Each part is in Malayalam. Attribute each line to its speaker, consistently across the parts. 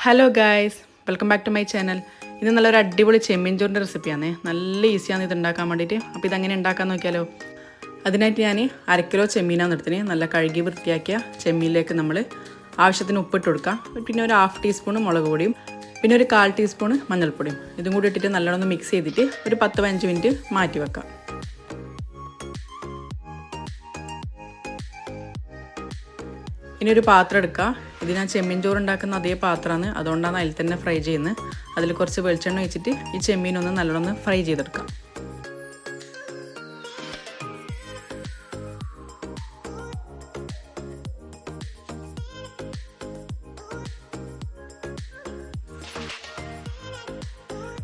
Speaker 1: Hello guys, welcome back to my channel. ഇത് നല്ലൊരു അടിപൊളി ചെമ്മീൻ ചോറിൻ്റെ റെസിപ്പിയാണ്. നല്ല ഈസിയാണ് ഇത് ഉണ്ടാക്കാൻ വേണ്ടിയിട്ട്. അപ്പോൾ ഇതെങ്ങനെ ഉണ്ടാക്കാൻ നോക്കിയാലോ. അതിനായിട്ട് ഞാൻ 1/2 കിലോ ചെമ്മീനാണ് എടുത്തിന്. നല്ല കഴുകി വൃത്തിയാക്കിയ ചെമ്മീനിലേക്ക് നമ്മൾ ആവശ്യത്തിന് ഉപ്പിട്ട് കൊടുക്കാം. പിന്നെ ഒരു 1/2 ടീസ്പൂൺ മുളക് പൊടിയും പിന്നെ ഒരു 1/4 ടീസ്പൂൺ മഞ്ഞൾപ്പൊടിയും ഇതും കൂടി ഇട്ടിട്ട് നല്ലോണം മിക്സ് ചെയ്തിട്ട് ഒരു 10-15 മിനിറ്റ് മാറ്റി വെക്കാം. ഇനി ഒരു പാത്രം എടുക്കുക. ഇത് ഞാൻ ചെമ്മീൻ ചോറ് ഉണ്ടാക്കുന്ന അതേ പാത്രമാണ്, അതുകൊണ്ടാണ് അതിൽ തന്നെ ഫ്രൈ ചെയ്യുന്നത്. അതിൽ കുറച്ച് വെളിച്ചെണ്ണ ഒഴിച്ചിട്ട് ഈ ചെമ്മീനൊന്ന് നല്ലോണം ഫ്രൈ ചെയ്തെടുക്കാം.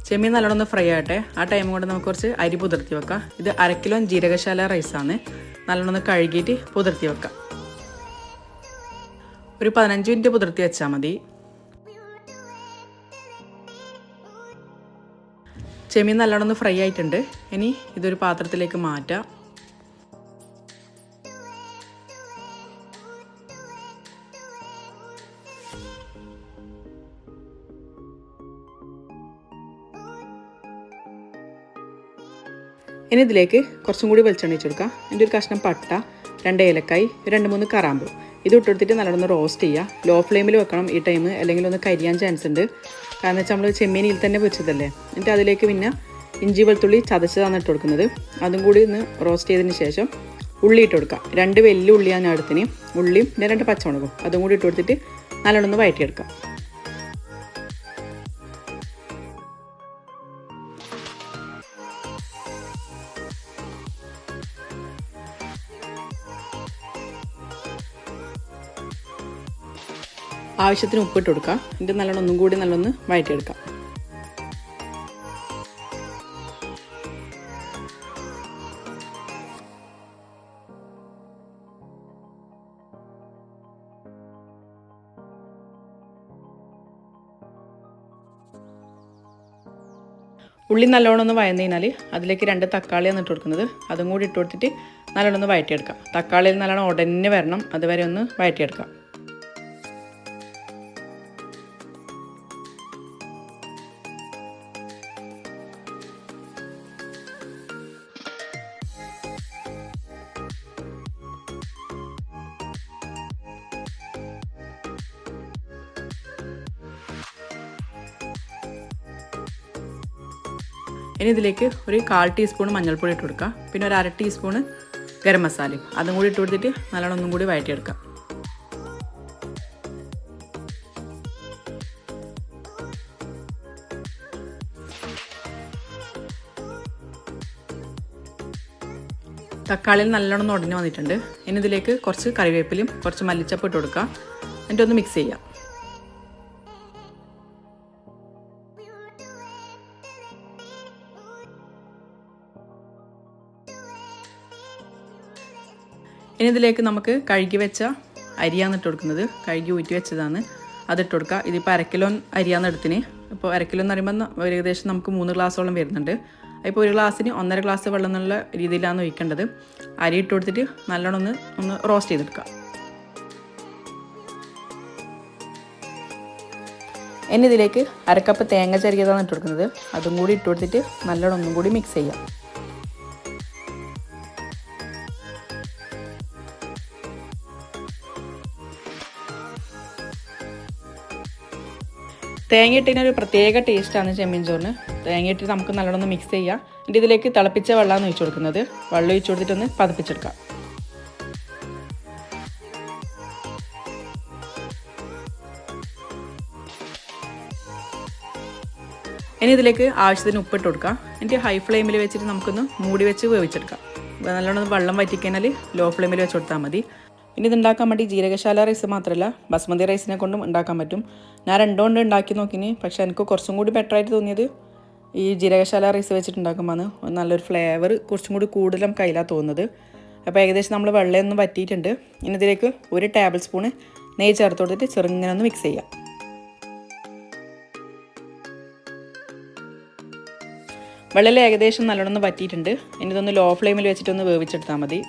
Speaker 1: ചെമ്മീൻ നല്ലോണം ഫ്രൈ ആകട്ടെ. ആ ടൈം കൊണ്ട് നമുക്ക് കുറച്ച് അരി പുതിർത്തി വെക്കാം. ഇത് 1/2 കിലോ ജീരകശാല റൈസാണ്. നല്ലോണം കഴുകിയിട്ട് പുതിർത്തി വെക്കാം. ഒരു 15 മിനിറ്റ് പുതിർത്തി വെച്ചാൽ മതി. ചെമ്മീൻ നല്ലോണം ഫ്രൈ ആയിട്ടുണ്ട്. ഇനി ഇതൊരു പാത്രത്തിലേക്ക് മാറ്റാം. ഇനി ഇതിലേക്ക് കുറച്ചും കൂടി വെളിച്ചെണ്ണ ഒഴിച്ച് കൊടുക്കാം. എൻ്റെ ഒരു കഷ്ണം പട്ട, 2 ഏലക്കായ്, 2-3 കറാമ്പ് ഇത് ഇട്ടെടുത്തിട്ട് നല്ലോണം റോസ്റ്റ് ചെയ്യുക. ലോ ഫ്ലെയിമിൽ വെക്കണം ഈ ടൈം, അല്ലെങ്കിൽ ഒന്ന് കരിയാൻ ചാൻസ് ഉണ്ട്. കാരണം വെച്ചാൽ നമ്മൾ ചെമ്മീനിൽ തന്നെ വെച്ചതല്ലേ. എന്നിട്ട് അതിലേക്ക് പിന്നെ ഇഞ്ചി വെളുത്തുള്ളി ചതച്ചതാണ് ഇട്ട് കൊടുക്കുന്നത്. അതും കൂടി ഒന്ന് റോസ്റ്റ് ചെയ്തതിന് ശേഷം ഉള്ളി ഇട്ട് കൊടുക്കുക. 2 വലിയ ഉള്ളിയാണ് അടുത്തിന്. ഉള്ളിയും പിന്നെ 2 പച്ചമുളകും അതും കൂടി ഇട്ട് കൊടുത്തിട്ട് നല്ലോണം വഴറ്റിയെടുക്കാം. ആവശ്യത്തിന് ഉപ്പിട്ട് കൊടുക്കുക. എന്നിട്ട് നല്ലോണം ഒന്നും കൂടി നല്ലൊന്ന് വഴറ്റിയെടുക്കാം. ഉള്ളി നല്ലോണം ഒന്ന് വഴന്നു കഴിഞ്ഞാൽ അതിലേക്ക് 2 തക്കാളിയാണ് ഇട്ട് കൊടുക്കുന്നത്. അതും കൂടി ഇട്ട് കൊടുത്തിട്ട് നല്ലോണം ഒന്ന് വഴറ്റിയെടുക്കാം. തക്കാളിയിൽ നല്ലോണം ഉടനെ വരണം, അതുവരെ ഒന്ന് വഴറ്റിയെടുക്കാം. ഇനി ഇതിലേക്ക് ഒരു 1/4 ടീസ്പൂൺ മഞ്ഞൾപ്പൊടി ഇട്ട് കൊടുക്കുക. പിന്നെ ഒരു 1/2 ടീസ്പൂൺ ഗരം മസാലയും അതും കൂടി ഇട്ട് കൊടുത്തിട്ട് നല്ലോണം ഒന്നും കൂടി വഴറ്റിയെടുക്കാം. തക്കാളിയിൽ നല്ലോണം ഉടഞ്ഞു വന്നിട്ടുണ്ട്. ഇനി ഇതിലേക്ക് കുറച്ച് കറിവേപ്പിലയും കുറച്ച് മല്ലിച്ചപ്പ് ഇട്ട് കൊടുക്കുക. എന്നിട്ടൊന്ന് മിക്സ് ചെയ്യാം. ഇനി ഇതിലേക്ക് നമുക്ക് കഴുകി വെച്ച അരിയാണ് ഇട്ട് കൊടുക്കുന്നത്. കഴുകി ഊറ്റി വെച്ചതാണ്, അതിട്ട് കൊടുക്കുക. ഇതിപ്പോൾ 1/2 കിലോ അരിയാണ് എടുത്തിന്. ഇപ്പോൾ 1/2 കിലോ എന്ന് പറയുമ്പോൾ ഏകദേശം നമുക്ക് 3 ഗ്ലാസോളം വരുന്നുണ്ട്. ഇപ്പോൾ ഒരു ഗ്ലാസ്സിന് 1.5 ഗ്ലാസ് വെള്ളം എന്നുള്ള രീതിയിലാണ് ഒഴിക്കേണ്ടത്. അരി ഇട്ട് കൊടുത്തിട്ട് നല്ലോണം ഒന്ന് റോസ്റ്റ് ചെയ്തെടുക്കുക. ഇനി ഇതിലേക്ക് 1/2 കപ്പ് തേങ്ങ ചെറിയതാണ് ഇട്ട് കൊടുക്കുന്നത്. അതും കൂടി ഇട്ട് കൊടുത്തിട്ട് നല്ലോണം ഒന്നും കൂടി മിക്സ് ചെയ്യാം. തേങ്ങ ഇട്ടതിനൊരു പ്രത്യേക ടേസ്റ്റാണ് ചെമ്മീൻ ചോറിന്. തേങ്ങ ഇട്ടിട്ട് നമുക്ക് നല്ലോണം മിക്സ് ചെയ്യാം. എന്നിട്ട് ഇതിലേക്ക് തിളപ്പിച്ച വെള്ളമാണ് ഒഴിച്ചു കൊടുക്കുന്നത്. വെള്ളം ഒഴിച്ചു കൊടുത്തിട്ടൊന്ന് പതിപ്പിച്ചെടുക്കാം. ഇനി ഇതിലേക്ക് ആവശ്യത്തിന് ഉപ്പിട്ട് കൊടുക്കാം. എന്നിട്ട് ഹൈ ഫ്ലെയിമിൽ വെച്ചിട്ട് നമുക്കൊന്ന് മൂടി വെച്ച് വേവിച്ചെടുക്കാം. നല്ലോണം വെള്ളം വറ്റിക്കഴിഞ്ഞാൽ ലോ ഫ്ലെയിമിൽ വെച്ച് കൊടുത്താൽ മതി. പിന്നെ ഇതുണ്ടാക്കാൻ വേണ്ടി ജീരകശാല റൈസ് മാത്രമല്ല ബസ്മതി റൈസിനെ കൊണ്ടും ഉണ്ടാക്കാൻ പറ്റും. ഞാൻ 2 കൊണ്ട് ഉണ്ടാക്കി നോക്കിന്, പക്ഷേ എനിക്ക് കുറച്ചും കൂടി ബെറ്ററായിട്ട് തോന്നിയത് ഈ ജീരകശാല റൈസ് വെച്ചിട്ടുണ്ടാക്കുമ്പോൾ നല്ലൊരു ഫ്ലേവർ കുറച്ചും കൂടി കൂടുതലും കയ്യിലാണ് തോന്നുന്നത്. അപ്പോൾ ഏകദേശം നമ്മൾ വെള്ളമൊന്നും വറ്റിയിട്ടുണ്ട്. ഇനി ഇതിലേക്ക് 1 ടേബിൾ സ്പൂണ് നെയ്യ് ചേർത്ത് കൊടുത്തിട്ട് ചെറുങ്ങനെ ഒന്ന് മിക്സ് ചെയ്യാം. വെള്ളം ഏകദേശം നല്ലോണം വറ്റിയിട്ടുണ്ട്. ഇനി ഇതൊന്ന് ലോ ഫ്ലെയിമിൽ വെച്ചിട്ടൊന്ന് വേവിച്ചെടുത്താൽ മതി.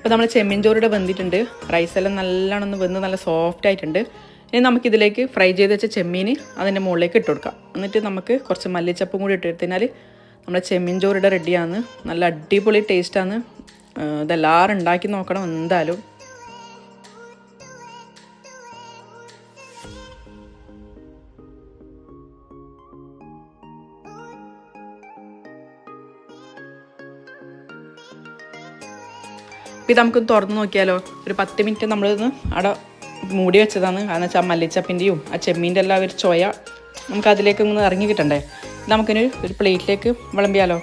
Speaker 1: ഇപ്പോൾ നമ്മൾ ചെമ്മീൻ ചോറിടെ വെന്തിട്ടുണ്ട്. റൈസെല്ലാം നല്ലോണം ഒന്ന് വെന്ത് നല്ല സോഫ്റ്റ് ആയിട്ടുണ്ട്. ഇനി നമുക്കിതിലേക്ക് ഫ്രൈ ചെയ്ത് വെച്ച ചെമ്മീൻ അതിൻ്റെ മുകളിലേക്ക് ഇട്ട് കൊടുക്കാം. എന്നിട്ട് നമുക്ക് കുറച്ച് മല്ലിച്ചപ്പും കൂടി ഇട്ട് എടുത്താൽ നമ്മുടെ ചെമ്മീൻ ചോറിടെ റെഡിയാണ്. നല്ല അടിപൊളി ടേസ്റ്റാണ്. ഇതെല്ലാവരും ഉണ്ടാക്കി നോക്കണം എന്തായാലും. ഇത് നമുക്കൊന്ന് തുറന്ന് നോക്കിയാലോ. ഒരു 10 മിനിറ്റ് നമ്മളിന്ന് അവിടെ മൂടി വെച്ചതാണ്. കാരണം വെച്ചാൽ മല്ലിച്ചപ്പിൻ്റെയും ആ ചെമ്മീൻ്റെ എല്ലാം ഒരു ചോയ നമുക്ക് അതിലേക്ക് ഒന്ന് ഇറങ്ങി കിട്ടണ്ടേ. നമുക്കിന് ഒരു പ്ലേറ്റിലേക്ക് വിളമ്പിയാലോ.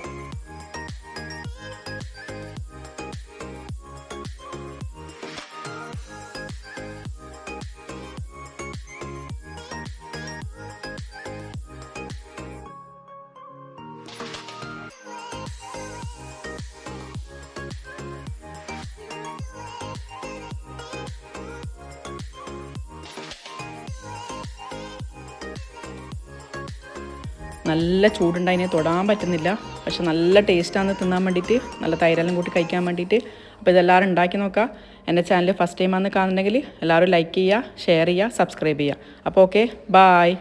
Speaker 1: നല്ല ചൂടുണ്ടായിനെ തൊടാൻ പറ്റുന്നില്ല. പക്ഷെ നല്ല ടേസ്റ്റാണ് തിന്നാൻ വേണ്ടിയിട്ട്, നല്ല തൈരെല്ലാം കൂട്ടി കഴിക്കാൻ വേണ്ടിയിട്ട്. അപ്പോൾ ഇതെല്ലാവരും ഉണ്ടാക്കി നോക്കുക. എൻ്റെ ചാനൽ ഫസ്റ്റ് ടൈം ആണെന്ന് കാണുന്നുണ്ടെങ്കിൽ എല്ലാവരും ലൈക്ക് ചെയ്യുക, ഷെയർ ചെയ്യുക, സബ്സ്ക്രൈബ് ചെയ്യുക. അപ്പോൾ ഓക്കെ, ബായ്.